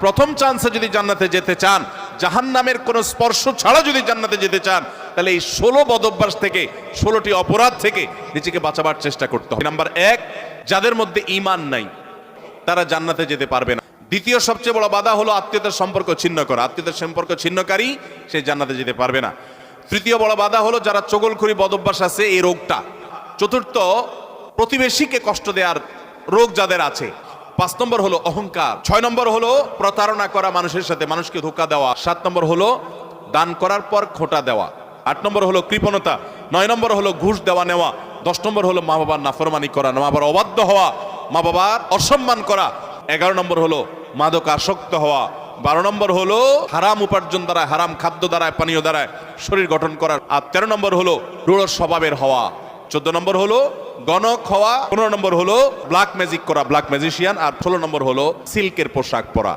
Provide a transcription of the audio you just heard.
প্রথম চান্সে যদি জান্নাতে যেতে চান, জাহান্নামের কোনো স্পর্শ ছাড়া যদি জান্নাতে যেতে চান, তাহলে এই 16 বদঅভ্যাস থেকে, 16টি অপরাধ থেকে নিজেকে বাঁচাবার চেষ্টা করতে হবে। নাম্বার 1, যাদের মধ্যে ঈমান নাই তারা জান্নাতে যেতে পারবে না। দ্বিতীয় সবচেয়ে বড় বাধা হলো আত্মীয়তার সম্পর্ক ছিন্ন করা। আত্মীয়তার সম্পর্ক ছিন্নকারী সে জান্নাতে যেতে পারবে না। তৃতীয় বড় বাধা হলো যারা চগলখড়ি বদঅভ্যাস আছে, এই রোগটা। চতুর্থ, প্রতিবেশীকে কষ্ট দেওয়ার রোগ যাদের আছে। 5 নম্বর হলো অহংকার। 6 নম্বর হলো প্রতারণা করা, মানুষের সাথে মানুষকে ধোঁকা দেওয়া। 7 নম্বর হলো দান করার পর খোঁটা দেওয়া। 8 নম্বর হলো কৃপণতা। 9 নম্বর হলো ঘুষ দেওয়া নেওয়া। 10 নম্বর হলো মা বাবার নাফরমানি করা, মা বাবার অবাধ্য হওয়া, মা বাবার অসম্মান করা। 11 নম্বর হলো মাদক আসক্ত হওয়া। 12 নম্বর হলো হারাম উপার্জন দ্বারা, হারাম খাদ্য দ্বারা, পানীয় দ্বারা শরীর গঠন করা। আর 13 নম্বর হলো রূঢ় স্বভাবের হওয়া। 14 নম্বর হলো গণক হওয়া। 15 নম্বর হলো ব্ল্যাক ম্যাজিক করা, ব্ল্যাক ম্যাজিশিয়ান। আর 16 নম্বর হলো সিল্কের পোশাক পরা।